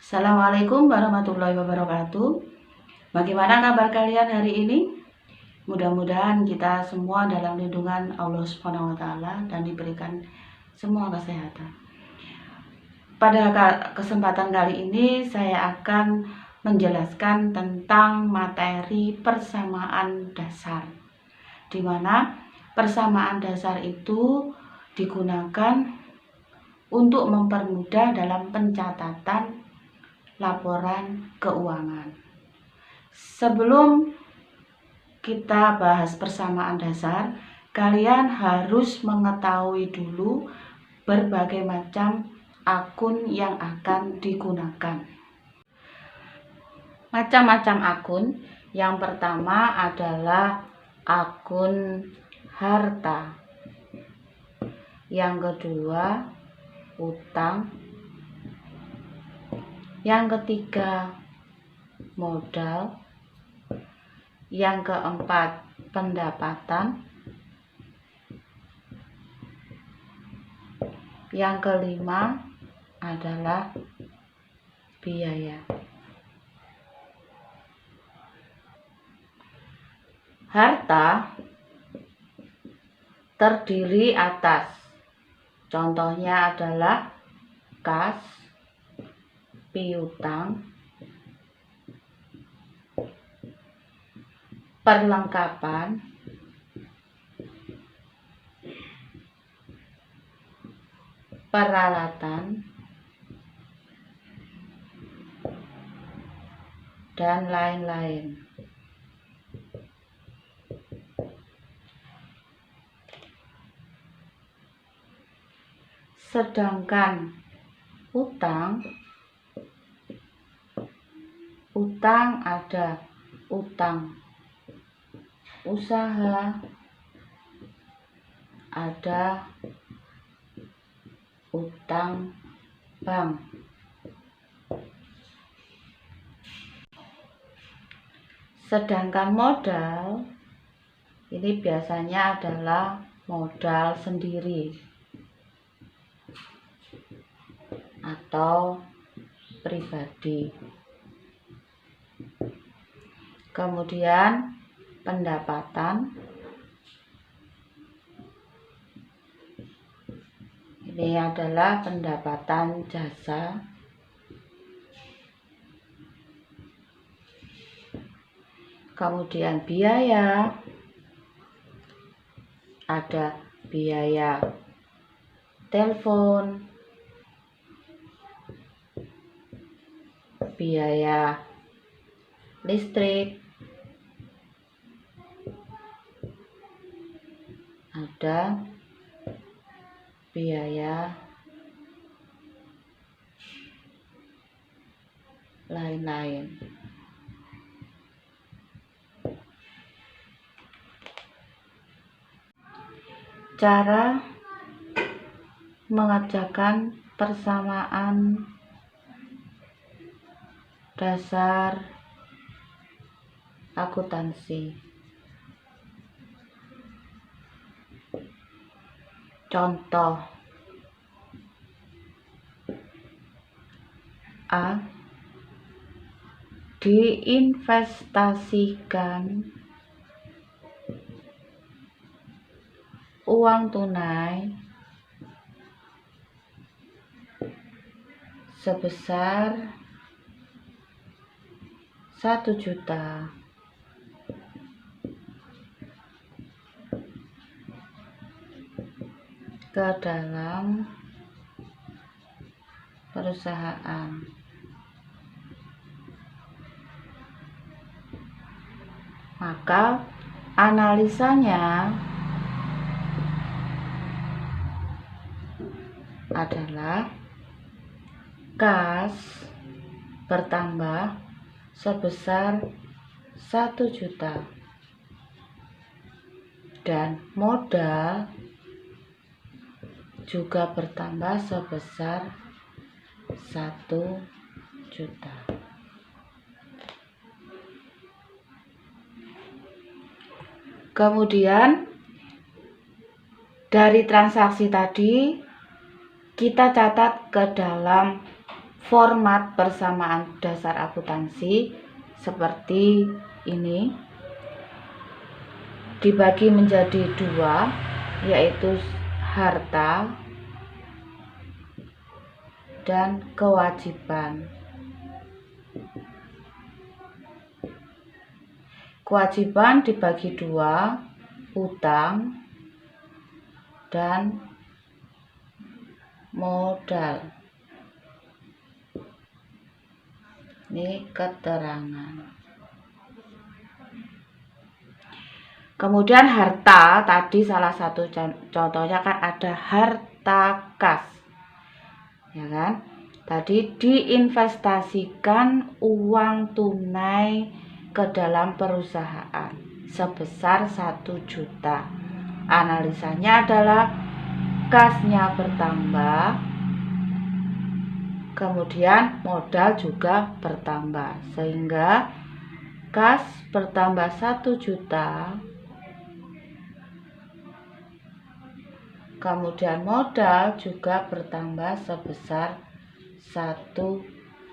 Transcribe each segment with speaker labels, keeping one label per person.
Speaker 1: Assalamualaikum warahmatullahi wabarakatuh. Bagaimana kabar kalian hari ini? Mudah-mudahan kita semua dalam lindungan Allah Subhanahu wa taala dan diberikan semua kesehatan. Pada kesempatan kali ini saya akan menjelaskan tentang materi persamaan dasar, di mana persamaan dasar itu digunakan untuk mempermudah dalam pencatatan laporan keuangan. Sebelum kita bahas persamaan dasar, kalian harus mengetahui dulu berbagai macam akun yang akan digunakan. Macam-macam akun. Yang pertama adalah akun harta. Yang kedua, utang. Yang ketiga, modal. Yang keempat, pendapatan. Yang kelima adalah biaya. Harta terdiri atas, contohnya adalah kas, piutang, perlengkapan, peralatan, dan lain-lain. Sedangkan utang ada utang usaha, ada utang bank. Sedangkan modal ini biasanya adalah modal sendiri atau pribadi. Kemudian pendapatan ini adalah pendapatan jasa. Kemudian biaya, ada biaya telepon, biaya listrik, ada biaya lain-lain. Cara mengerjakan persamaan dasar akuntansi. Contoh A, diinvestasikan uang tunai sebesar 1 juta ke dalam perusahaan. Maka analisanya adalah kas bertambah sebesar 1 juta dan modal juga bertambah sebesar 1 juta. Kemudian dari transaksi tadi kita catat ke dalam format persamaan dasar akuntansi seperti ini, dibagi menjadi dua, yaitu harta dan kewajiban. Kewajiban dibagi dua, utang dan modal. Ini keterangan. Kemudian harta, tadi salah satu contohnya kan ada harta kas, ya kan? Tadi diinvestasikan uang tunai ke dalam perusahaan sebesar 1 juta. Analisanya adalah kasnya bertambah, kemudian modal juga bertambah, sehingga kas bertambah 1 juta, kemudian modal juga bertambah sebesar 1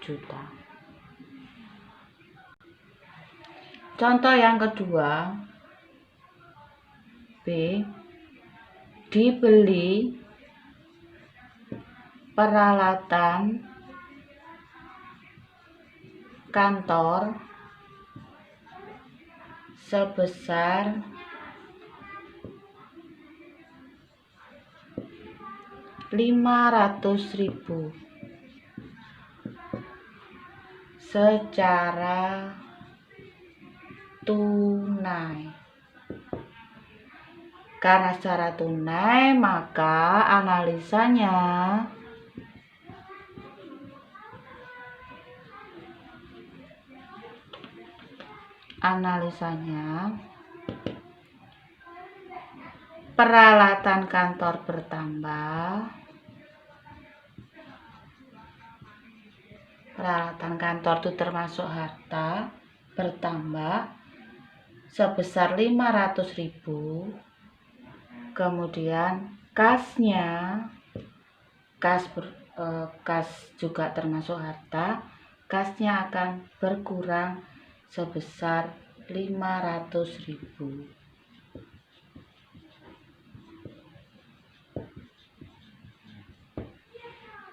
Speaker 1: juta. Contoh yang kedua, B, dibeli peralatan kantor sebesar 500.000 secara tunai. Karena secara tunai, maka analisanya peralatan kantor bertambah, peralatan kantor itu termasuk harta, bertambah sebesar 500.000. Kemudian kasnya, kas juga termasuk harta, kasnya akan berkurang sebesar 500.000.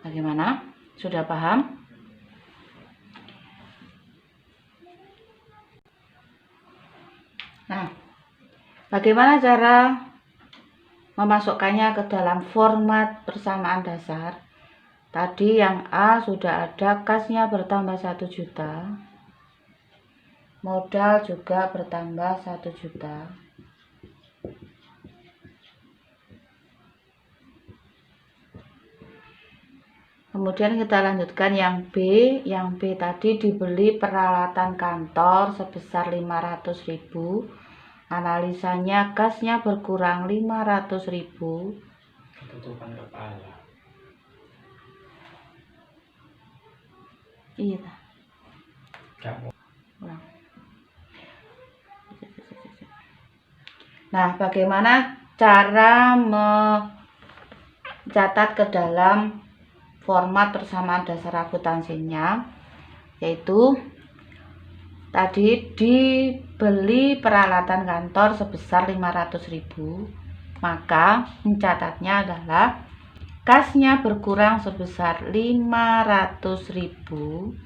Speaker 1: Bagaimana? Sudah paham? Nah, bagaimana cara memasukkannya ke dalam format persamaan dasar? Tadi yang A sudah ada, kasnya bertambah 1 juta, modal juga bertambah 1 juta. Kemudian kita lanjutkan yang B. Yang B tadi dibeli peralatan kantor sebesar 500.000. Analisanya kasnya berkurang 500.000.
Speaker 2: Ketutupan kepala.
Speaker 1: Iya. Nah, bagaimana cara mencatat ke dalam format persamaan dasar akuntansinya? Yaitu tadi dibeli peralatan kantor sebesar 500.000, maka mencatatnya adalah kasnya berkurang sebesar 500.000,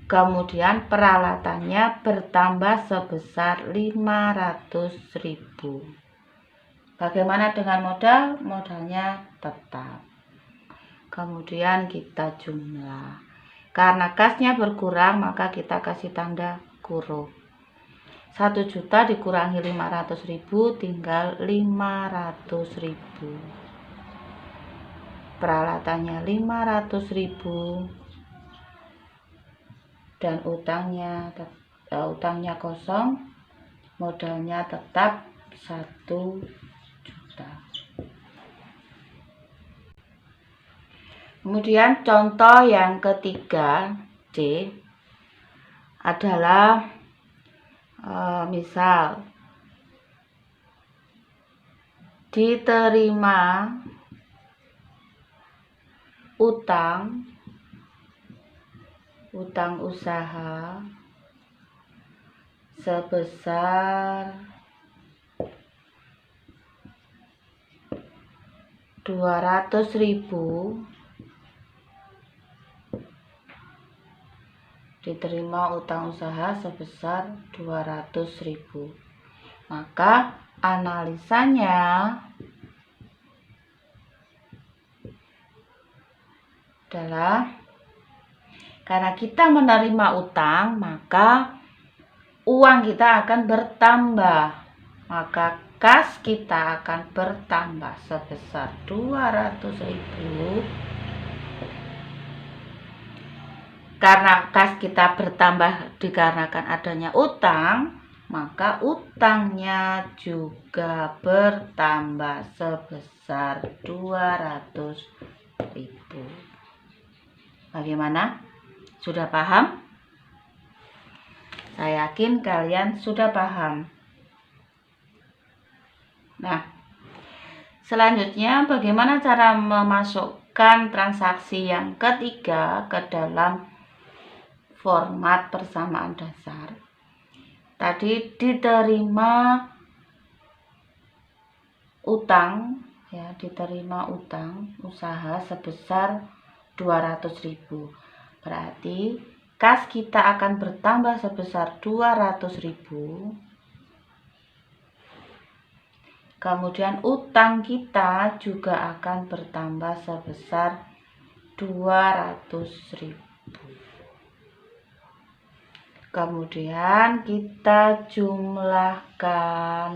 Speaker 1: kemudian peralatannya bertambah sebesar 500.000. Bagaimana dengan modal? Modalnya tetap. Kemudian kita jumlah. Karena kasnya berkurang, maka kita kasih tanda kurung. 1 juta dikurangi 500.000 tinggal 500.000. Peralatannya 500.000 dan utangnya kosong, modalnya tetap 1 juta. Kemudian contoh yang ketiga, C, adalah misal diterima utang usaha sebesar 200.000, diterima utang usaha sebesar 200.000. Maka analisanya adalah karena kita menerima utang, maka uang kita akan bertambah. Maka kas kita akan bertambah sebesar 200.000. Karena kas kita bertambah dikarenakan adanya utang, maka utangnya juga bertambah sebesar 200.000. Bagaimana? Sudah paham? Saya yakin kalian sudah paham. Nah, selanjutnya bagaimana cara memasukkan transaksi yang ketiga ke dalam format persamaan dasar? Tadi diterima utang, ya, diterima utang usaha sebesar 200.000. Berarti kas kita akan bertambah sebesar 200.000. Kemudian utang kita juga akan bertambah sebesar 200.000. Kemudian kita jumlahkan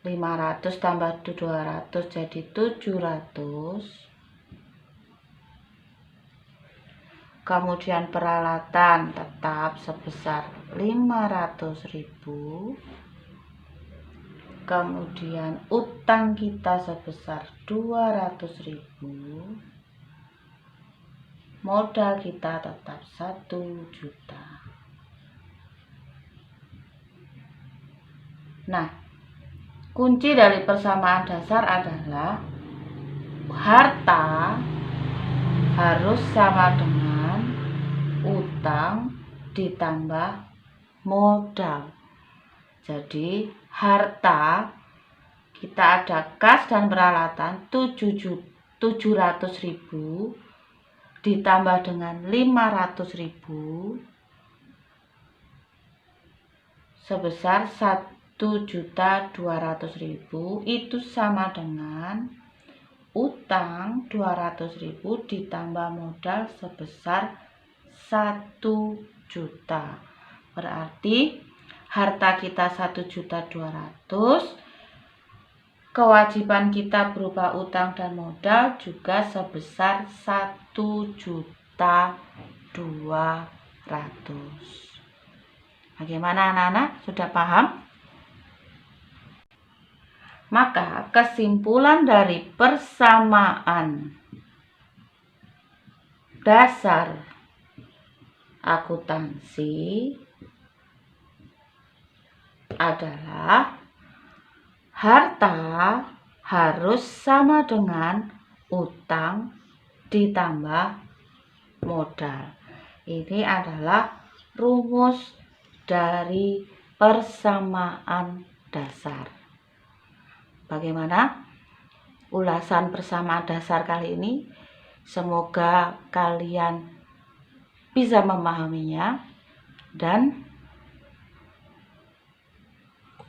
Speaker 1: 500 tambah 200 jadi 700. Kemudian peralatan tetap sebesar 500.000. Kemudian utang kita sebesar 200.000. Modal kita tetap 1 juta. Nah, kunci dari persamaan dasar adalah harta harus sama dengan utang ditambah modal. Jadi harta kita ada kas dan peralatan 700.000 ditambah dengan 500.000 sebesar 1.200.000, itu sama dengan utang 200.000 ditambah modal sebesar 1 juta. Berarti harta kita 1.200.000, kewajiban kita berupa utang dan modal juga sebesar 1.200.000. Bagaimana anak-anak? Sudah paham? Maka kesimpulan dari persamaan dasar akuntansi adalah harta harus sama dengan utang ditambah modal. Ini adalah rumus dari persamaan dasar. Bagaimana ulasan persamaan dasar kali ini? Semoga kalian bisa memahaminya dan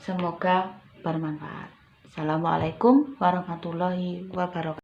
Speaker 1: semoga bermanfaat. Assalamualaikum warahmatullahi wabarakatuh.